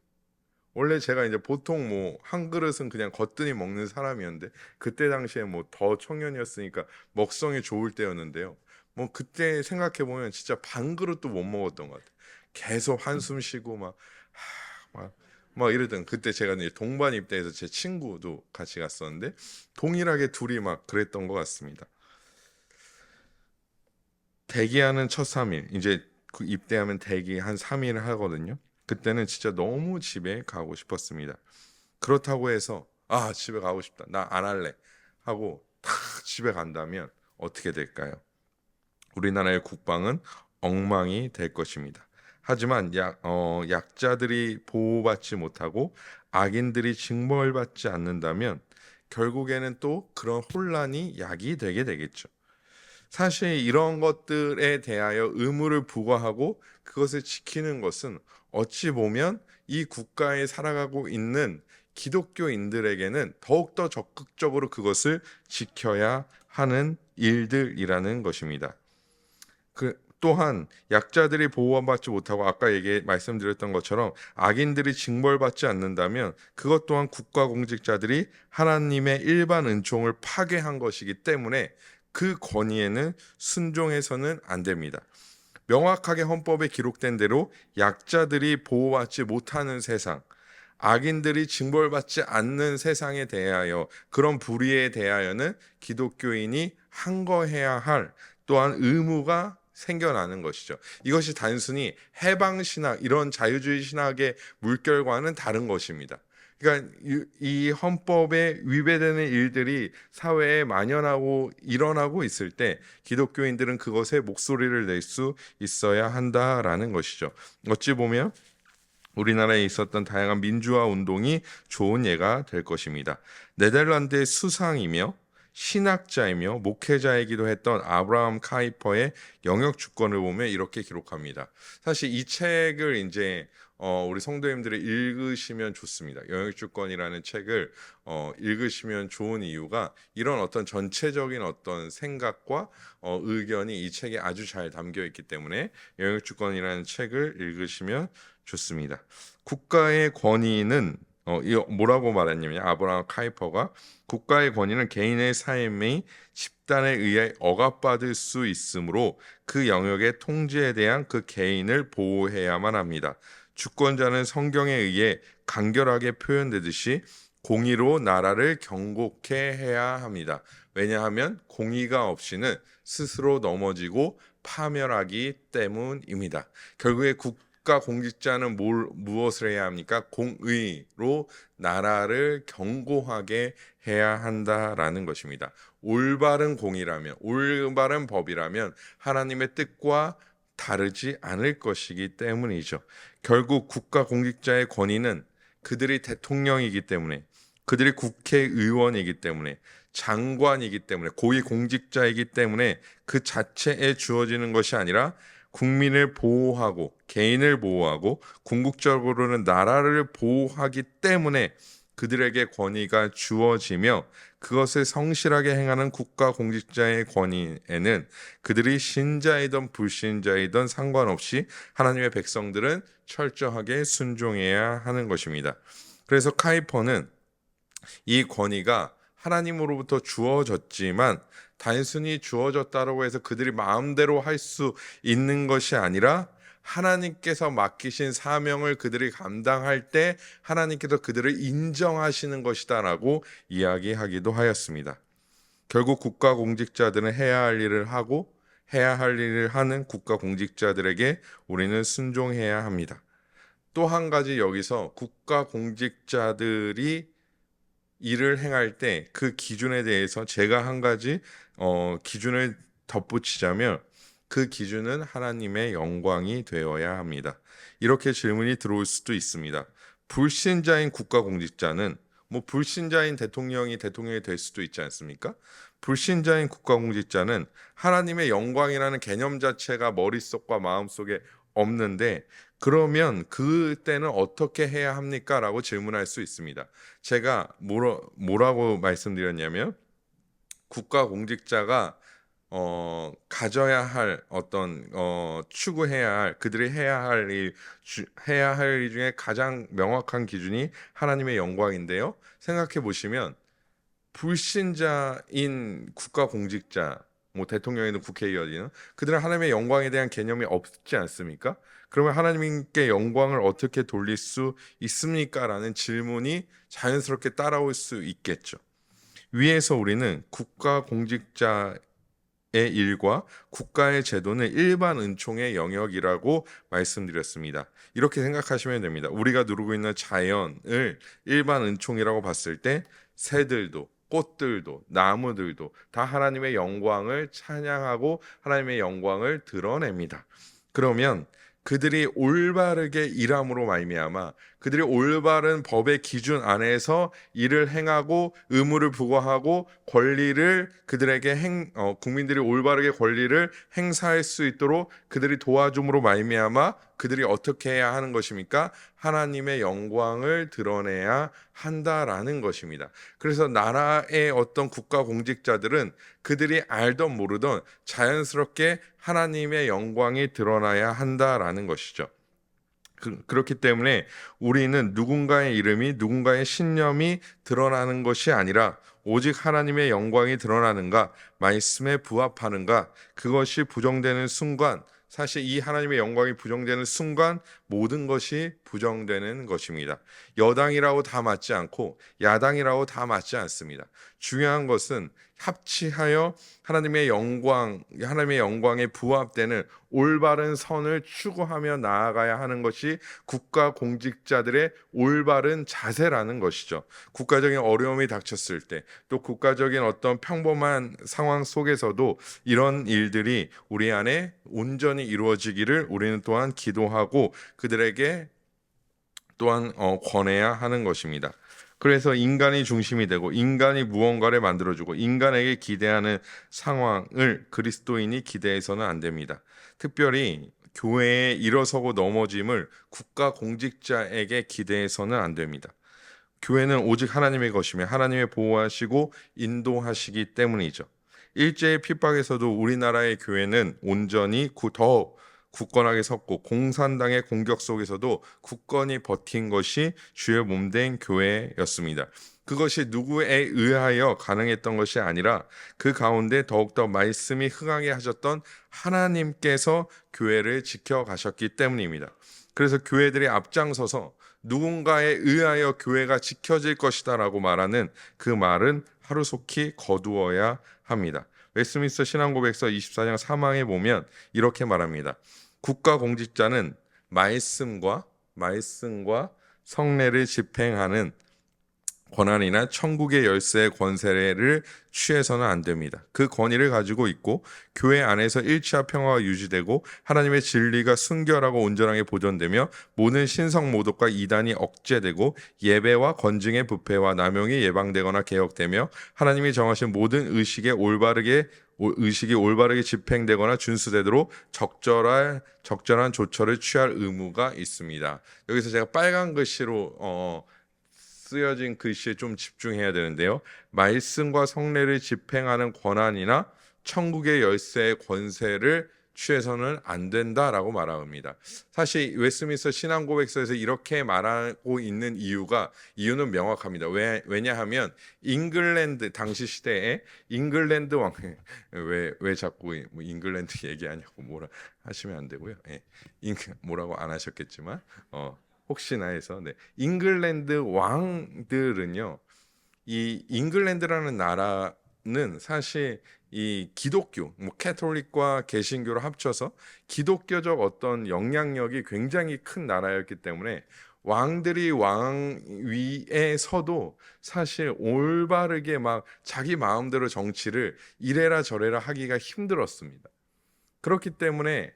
원래 제가 이제 보통 뭐 한 그릇은 그냥 거뜬히 먹는 사람이었는데, 그때 당시에 뭐 더 청년이었으니까 먹성이 좋을 때였는데요. 뭐 그때 생각해 보면 진짜 반 그릇도 못 먹었던 것 같아요. 계속 한숨 쉬고 막 이러던, 그때 제가 이제 동반 입대해서 제 친구도 같이 갔었는데 동일하게 둘이 막 그랬던 것 같습니다. 대기하는 첫 3일, 이제 그 입대하면 대기 한 3일 하거든요. 그때는 진짜 너무 집에 가고 싶었습니다. 그렇다고 해서 집에 가고 싶다, 나 안 할래 하고 탁 집에 간다면 어떻게 될까요? 우리나라의 국방은 엉망이 될 것입니다. 하지만 약자들이 보호받지 못하고 악인들이 징벌받지 않는다면 결국에는 또 그런 혼란이 약이 되게 되겠죠. 사실 이런 것들에 대하여 의무를 부과하고 그것을 지키는 것은 어찌 보면 이 국가에 살아가고 있는 기독교인들에게는 더욱더 적극적으로 그것을 지켜야 하는 일들이라는 것입니다. 또한 약자들이 보호받지 못하고 아까 말씀드렸던 것처럼 악인들이 징벌받지 않는다면 그것 또한 국가 공직자들이 하나님의 일반 은총을 파괴한 것이기 때문에 그 권위에는 순종해서는 안 됩니다. 명확하게 헌법에 기록된 대로 약자들이 보호받지 못하는 세상, 악인들이 징벌받지 않는 세상에 대하여, 그런 불의에 대하여는 기독교인이 항거해야 할 또한 의무가 생겨나는 것이죠. 이것이 단순히 해방 신학, 이런 자유주의 신학의 물결과는 다른 것입니다. 그러니까 이 헌법에 위배되는 일들이 사회에 만연하고 일어나고 있을 때 기독교인들은 그것에 목소리를 낼 수 있어야 한다라는 것이죠. 어찌 보면 우리나라에 있었던 다양한 민주화 운동이 좋은 예가 될 것입니다. 네덜란드의 수상이며 신학자이며 목회자이기도 했던 아브라함 카이퍼의 영역 주권을 보면 이렇게 기록합니다. 사실 이 책을 이제 우리 성도님들이 읽으시면 좋습니다. 영역 주권이라는 책을 읽으시면 좋은 이유가, 이런 어떤 전체적인 어떤 생각과 의견이 이 책에 아주 잘 담겨 있기 때문에 영역 주권이라는 책을 읽으시면 좋습니다. 국가의 권위는 뭐라고 말했냐면, 아브라함 카이퍼가 국가의 권위는 개인의 삶의 집단에 의해 억압받을 수 있으므로 그 영역의 통제에 대한 그 개인을 보호해야만 합니다. 주권자는 성경에 의해 간결하게 표현되듯이 공의로 나라를 경고케 해야 합니다. 왜냐하면 공의가 없이는 스스로 넘어지고 파멸하기 때문입니다. 결국에 국가 공직자는 무엇을 해야 합니까? 공의로 나라를 경고하게 해야 한다라는 것입니다. 올바른 공의라면, 올바른 법이라면 하나님의 뜻과 다르지 않을 것이기 때문이죠. 결국 국가 공직자의 권위는 그들이 대통령이기 때문에, 그들이 국회의원이기 때문에, 장관이기 때문에, 고위 공직자이기 때문에 그 자체에 주어지는 것이 아니라 국민을 보호하고 개인을 보호하고 궁극적으로는 나라를 보호하기 때문에 그들에게 권위가 주어지며, 그것을 성실하게 행하는 국가 공직자의 권위에는 그들이 신자이든 불신자이든 상관없이 하나님의 백성들은 철저하게 순종해야 하는 것입니다. 그래서 카이퍼는 이 권위가 하나님으로부터 주어졌지만 단순히 주어졌다고 해서 그들이 마음대로 할 수 있는 것이 아니라, 하나님께서 맡기신 사명을 그들이 감당할 때 하나님께서 그들을 인정하시는 것이다라고 이야기하기도 하였습니다. 결국 국가 공직자들은 해야 할 일을 하고 해야 할 일을 하는 국가 공직자들에게 우리는 순종해야 합니다. 또 한 가지, 여기서 국가 공직자들이 일을 행할 때 그 기준에 대해서 제가 한 가지 기준을 덧붙이자면, 그 기준은 하나님의 영광이 되어야 합니다. 이렇게 질문이 들어올 수도 있습니다. 불신자인 국가 공직자는, 불신자인 대통령이 될 수도 있지 않습니까? 불신자인 국가 공직자는 하나님의 영광이라는 개념 자체가 머릿속과 마음속에 없는데, 그러면 그때는 어떻게 해야 합니까? 라고 질문할 수 있습니다. 제가 뭐라고 말씀드렸냐면, 국가 공직자가 가져야 할 어떤 추구해야 할 그들이 해야 할 일 중에 가장 명확한 기준이 하나님의 영광인데요. 생각해 보시면 불신자인 국가 공직자, 뭐 대통령이든 국회의원이든 그들은 하나님의 영광에 대한 개념이 없지 않습니까? 그러면 하나님께 영광을 어떻게 돌릴 수 있습니까? 라는 질문이 자연스럽게 따라올 수 있겠죠. 위에서 우리는 국가 공직자의 일과 국가의 제도는 일반 은총의 영역이라고 말씀드렸습니다. 이렇게 생각하시면 됩니다. 우리가 누리고 있는 자연을 일반 은총이라고 봤을 때 새들도 꽃들도 나무들도 다 하나님의 영광을 찬양하고 하나님의 영광을 드러냅니다. 그러면 그들이 올바르게 일함으로 말미암아 그들이 올바른 법의 기준 안에서 일을 행하고 의무를 부과하고 권리를 그들에게 국민들이 올바르게 권리를 행사할 수 있도록 그들이 도와줌으로 말미암아 그들이 어떻게 해야 하는 것입니까? 하나님의 영광을 드러내야 한다라는 것입니다. 그래서 나라의 어떤 국가 공직자들은 그들이 알던 모르던 자연스럽게 하나님의 영광이 드러나야 한다라는 것이죠. 그렇기 때문에 우리는 누군가의 이름이 누군가의 신념이 드러나는 것이 아니라 오직 하나님의 영광이 드러나는가, 말씀에 부합하는가, 그것이 부정되는 순간, 사실 이 하나님의 영광이 부정되는 순간 모든 것이 부정되는 것입니다. 여당이라고 다 맞지 않고 야당이라고 다 맞지 않습니다. 중요한 것은 합치하여 하나님의 영광에 부합되는 올바른 선을 추구하며 나아가야 하는 것이 국가 공직자들의 올바른 자세라는 것이죠. 국가적인 어려움이 닥쳤을 때, 또 국가적인 어떤 평범한 상황 속에서도 이런 일들이 우리 안에 온전히 이루어지기를 우리는 또한 기도하고 그들에게 또한 권해야 하는 것입니다. 그래서 인간이 중심이 되고 인간이 무언가를 만들어주고 인간에게 기대하는 상황을 그리스도인이 기대해서는 안 됩니다. 특별히 교회에 일어서고 넘어짐을 국가 공직자에게 기대해서는 안 됩니다. 교회는 오직 하나님의 것이며 하나님의 보호하시고 인도하시기 때문이죠. 일제의 핍박에서도 우리나라의 교회는 온전히 더 굳건하게 섰고 공산당의 공격 속에서도 굳건히 버틴 것이 주의 몸된 교회였습니다. 그것이 누구에 의하여 가능했던 것이 아니라 그 가운데 더욱더 말씀이 흥하게 하셨던 하나님께서 교회를 지켜가셨기 때문입니다. 그래서 교회들이 앞장서서 누군가에 의하여 교회가 지켜질 것이다 라고 말하는 그 말은 하루속히 거두어야 합니다. 웨스트민스터 신앙고백서 24장 3항에 보면 이렇게 말합니다. 국가 공직자는 말씀과 성례를 집행하는 권한이나 천국의 열쇠의 권세를 취해서는 안 됩니다. 그 권위를 가지고 있고 교회 안에서 일치와 평화가 유지되고 하나님의 진리가 순결하고 온전하게 보존되며 모든 신성 모독과 이단이 억제되고 예배와 건증의 부패와 남용이 예방되거나 개혁되며 하나님이 정하신 모든 의식이 올바르게 집행되거나 준수되도록 적절한 조처를 취할 의무가 있습니다. 여기서 제가 빨간 글씨로 쓰여진 글씨에 좀 집중해야 되는데요. 말씀과 성례를 집행하는 권한이나 천국의 열쇠의 권세를 취해서는 안 된다라고 말합니다. 사실 웨스트민스터 신앙고백서에서 이렇게 말하고 있는 이유는 명확합니다. 왜냐하면 잉글랜드 당시 시대에 잉글랜드 왕 왜 자꾸 뭐 잉글랜드 얘기하냐고 뭐라 하시면 안 되고요. 예. 뭐라고 안 하셨겠지만 혹시나 해서 잉글랜드 왕들은요. 이 잉글랜드라는 나라는 사실 이 기독교, 캐톨릭과 개신교를 합쳐서 기독교적 어떤 영향력이 굉장히 큰 나라였기 때문에 왕들이 왕 위에 서도 사실 올바르게 막 자기 마음대로 정치를 이래라 저래라 하기가 힘들었습니다. 그렇기 때문에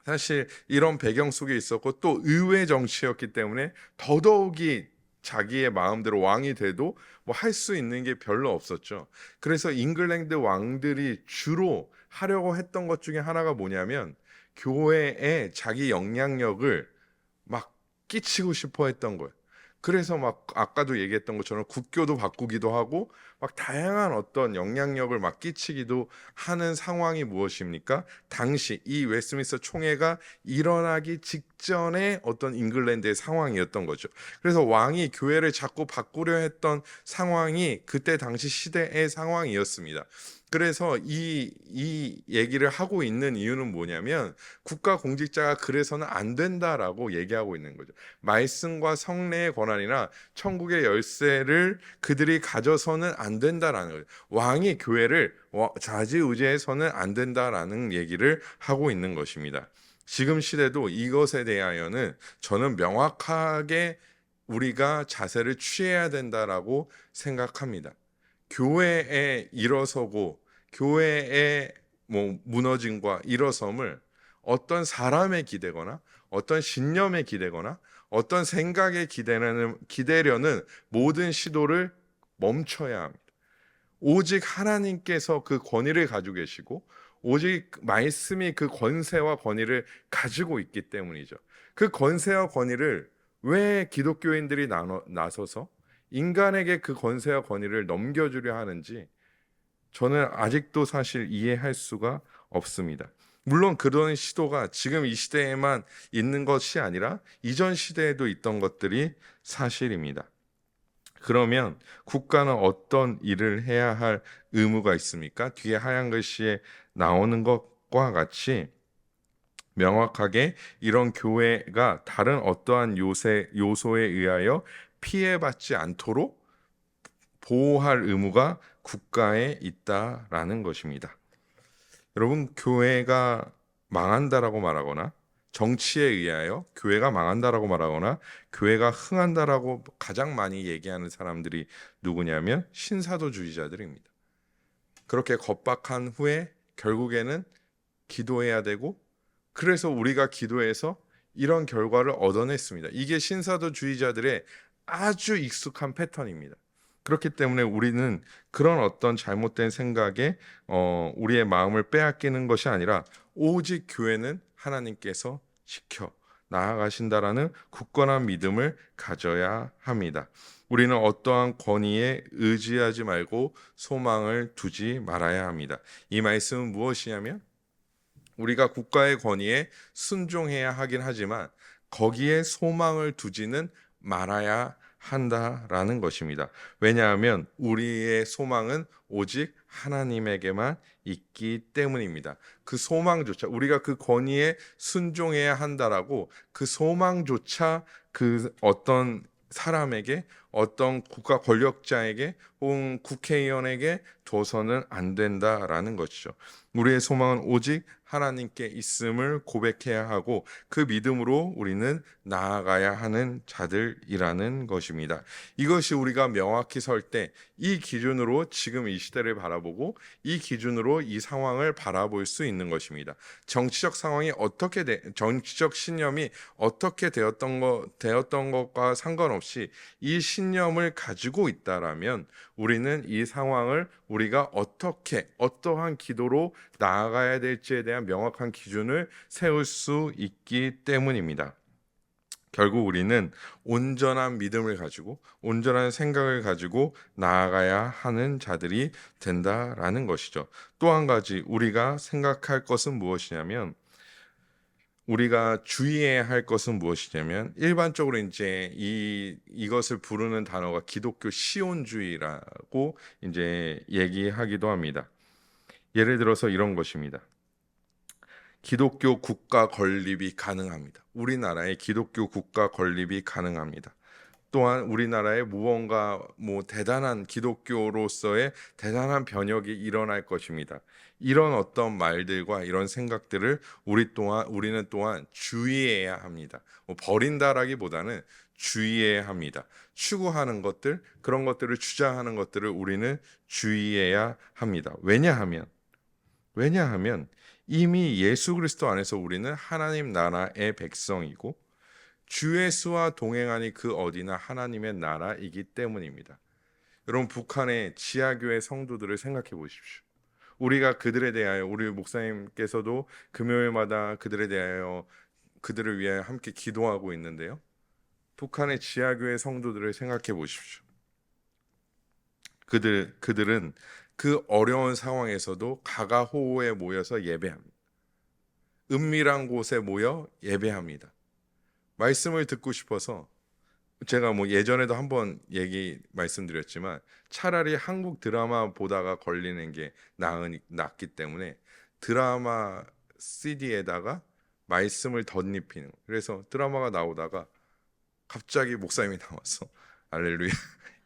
사실 이런 배경 속에 있었고 또 의회 정치였기 때문에 더더욱이 자기의 마음대로 왕이 돼도 뭐 할 수 있는 게 별로 없었죠. 그래서 잉글랜드 왕들이 주로 하려고 했던 것 중에 하나가 뭐냐면 교회에 자기 영향력을 막 끼치고 싶어 했던 거예요. 그래서 막 아까도 얘기했던 것처럼 국교도 바꾸기도 하고 막 다양한 어떤 영향력을 막 끼치기도 하는 상황이 무엇입니까? 당시 이 웨스트민스터 총회가 일어나기 직전에 어떤 잉글랜드의 상황이었던 거죠. 그래서 왕이 교회를 자꾸 바꾸려 했던 상황이 그때 당시 시대의 상황이었습니다. 그래서 이 얘기를 하고 있는 이유는 뭐냐면 국가 공직자가 그래서는 안 된다라고 얘기하고 있는 거죠. 말씀과 성례의 권한이나 천국의 열쇠를 그들이 가져서는 안 된다라는 거죠. 왕이 교회를 좌지우지해서는 안 된다라는 얘기를 하고 있는 것입니다. 지금 시대도 이것에 대하여는 저는 명확하게 우리가 자세를 취해야 된다라고 생각합니다. 교회에 일어서고 교회의 무너짐과 일어섬을 어떤 사람에 기대거나 어떤 신념에 기대거나 어떤 생각에 기대려는 모든 시도를 멈춰야 합니다. 오직 하나님께서 그 권위를 가지고 계시고 오직 말씀이 그 권세와 권위를 가지고 있기 때문이죠. 그 권세와 권위를 왜 기독교인들이 나서서 인간에게 그 권세와 권위를 넘겨주려 하는지 저는 아직도 사실 이해할 수가 없습니다. 물론 그런 시도가 지금 이 시대에만 있는 것이 아니라 이전 시대에도 있던 것들이 사실입니다. 그러면 국가는 어떤 일을 해야 할 의무가 있습니까? 뒤에 하얀 글씨에 나오는 것과 같이 명확하게 이런 교회가 다른 어떠한 요소에 의하여 피해받지 않도록 보호할 의무가 국가에 있다라는 것입니다. 여러분, 교회가 망한다라고 말하거나 정치에 의하여 교회가 망한다라고 말하거나 교회가 흥한다라고 가장 많이 얘기하는 사람들이 누구냐면 신사도주의자들입니다. 그렇게 겁박한 후에 결국에는 기도해야 되고 그래서 우리가 기도해서 이런 결과를 얻어냈습니다. 이게 신사도주의자들의 아주 익숙한 패턴입니다. 그렇기 때문에 우리는 그런 어떤 잘못된 생각에 우리의 마음을 빼앗기는 것이 아니라 오직 교회는 하나님께서 지켜 나아가신다라는 굳건한 믿음을 가져야 합니다. 우리는 어떠한 권위에 의지하지 말고 소망을 두지 말아야 합니다. 이 말씀은 무엇이냐면 우리가 국가의 권위에 순종해야 하긴 하지만 거기에 소망을 두지는 말아야 한다라는 것입니다. 왜냐하면 우리의 소망은 오직 하나님에게만 있기 때문입니다. 그 소망조차 우리가 그 권위에 순종해야 한다라고 그 소망조차 그 어떤 사람에게 어떤 국가 권력자에게 혹은 국회의원에게 둬서는 안 된다라는 것이죠. 우리의 소망은 오직 하나님께 있음을 고백해야 하고 그 믿음으로 우리는 나아가야 하는 자들이라는 것입니다. 이것이 우리가 명확히 설 때 이 기준으로 지금 이 시대를 바라보고 이 기준으로 이 상황을 바라볼 수 있는 것입니다. 정치적 상황이 정치적 신념이 어떻게 되었던 것과 상관없이 이 신념을 가지고 있다라면 우리는 이 상황을 우리가 어떠한 기도로 나아가야 될지에 대한 명확한 기준을 세울 수 있기 때문입니다. 결국 우리는 온전한 믿음을 가지고 온전한 생각을 가지고 나아가야 하는 자들이 된다라는 것이죠. 또 한 가지 우리가 생각할 것은 무엇이냐면 우리가 주의해야 할 것은 무엇이냐면 일반적으로 이제 이것을 부르는 단어가 기독교 시온주의라고 이제 얘기하기도 합니다. 예를 들어서 이런 것입니다. 기독교 국가 건립이 가능합니다. 우리나라에 기독교 국가 건립이 가능합니다. 또한 우리나라에 무언가 대단한 기독교로서의 대단한 변혁이 일어날 것입니다. 이런 어떤 말들과 이런 생각들을 우리는 또한 주의해야 합니다. 버린다라기보다는 주의해야 합니다. 추구하는 것들, 그런 것들을 주장하는 것들을 우리는 주의해야 합니다. 왜냐하면 이미 예수 그리스도 안에서 우리는 하나님 나라의 백성이고 주 예수와 동행하니 그 어디나 하나님의 나라이기 때문입니다. 여러분 북한의 지하교회 성도들을 생각해 보십시오. 우리가 그들에 대하여 우리 목사님께서도 금요일마다 그들을 위하여 함께 기도하고 있는데요. 북한의 지하교회 성도들을 생각해 보십시오. 그들은 그 어려운 상황에서도 가가호호에 모여서 예배합니다. 은밀한 곳에 모여 예배합니다. 말씀을 듣고 싶어서 제가 뭐 예전에도 한번 말씀드렸지만 차라리 한국 드라마 보다가 걸리는 게 낫기 때문에 드라마 CD에다가 말씀을 덧입히는, 그래서 드라마가 나오다가 갑자기 목사님이 나와서 할렐루야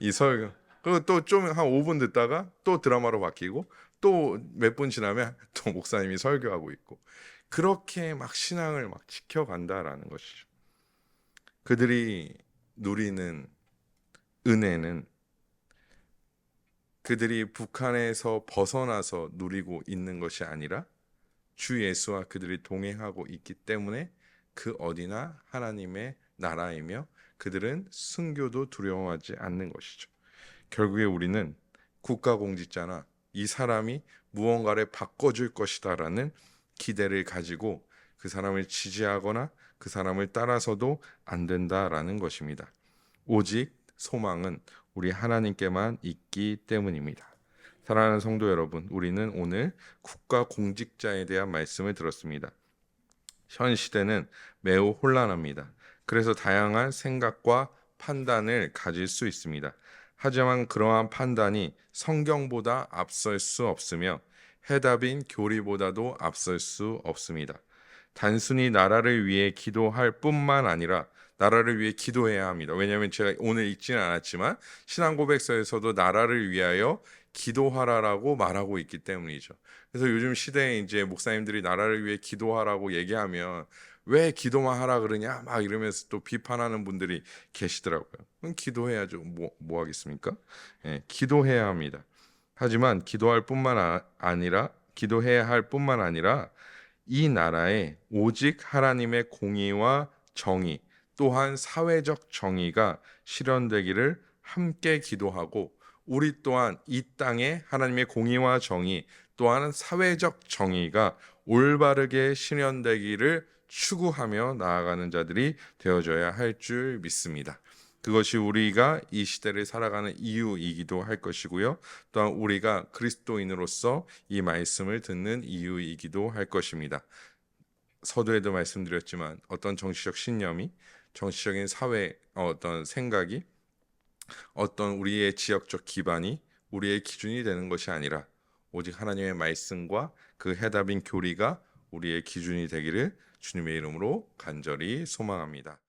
이 설교, 그리고 또 좀 한 5분 듣다가 또 드라마로 바뀌고 또 몇 분 지나면 또 목사님이 설교하고 있고, 그렇게 막 신앙을 막 지켜간다라는 것이죠. 그들이 누리는 은혜는 그들이 북한에서 벗어나서 누리고 있는 것이 아니라 주 예수와 그들이 동행하고 있기 때문에 그 어디나 하나님의 나라이며 그들은 순교도 두려워하지 않는 것이죠. 결국에 우리는 국가공직자나 이 사람이 무언가를 바꿔줄 것이다라는 기대를 가지고 그 사람을 지지하거나 그 사람을 따라서도 안 된다라는 것입니다. 오직 소망은 우리 하나님께만 있기 때문입니다. 사랑하는 성도 여러분, 우리는 오늘 국가공직자에 대한 말씀을 들었습니다. 현 시대는 매우 혼란합니다. 그래서 다양한 생각과 판단을 가질 수 있습니다. 하지만 그러한 판단이 성경보다 앞설 수 없으며 해답인 교리보다도 앞설 수 없습니다. 단순히 나라를 위해 기도할 뿐만 아니라 나라를 위해 기도해야 합니다. 왜냐하면 제가 오늘 읽지는 않았지만 신앙고백서에서도 나라를 위하여 기도하라라고 말하고 있기 때문이죠. 그래서 요즘 시대에 이제 목사님들이 나라를 위해 기도하라고 얘기하면 왜 기도만 하라 그러냐 막 이러면서 또 비판하는 분들이 계시더라고요. 그럼 기도해야죠. 뭐 하겠습니까? 예, 기도해야 합니다. 하지만 기도해야 할 뿐만 아니라 이 나라에 오직 하나님의 공의와 정의, 또한 사회적 정의가 실현되기를 함께 기도하고, 우리 또한 이 땅에 하나님의 공의와 정의, 또한 사회적 정의가 올바르게 실현되기를 추구하며 나아가는 자들이 되어져야 할 줄 믿습니다. 그것이 우리가 이 시대를 살아가는 이유이기도 할 것이고요. 또한 우리가 그리스도인으로서 이 말씀을 듣는 이유이기도 할 것입니다. 서두에도 말씀드렸지만 어떤 정치적 신념이, 정치적인 사회 어떤 생각이, 어떤 우리의 지역적 기반이 우리의 기준이 되는 것이 아니라 오직 하나님의 말씀과 그 해답인 교리가 우리의 기준이 되기를 주님의 이름으로 간절히 소망합니다.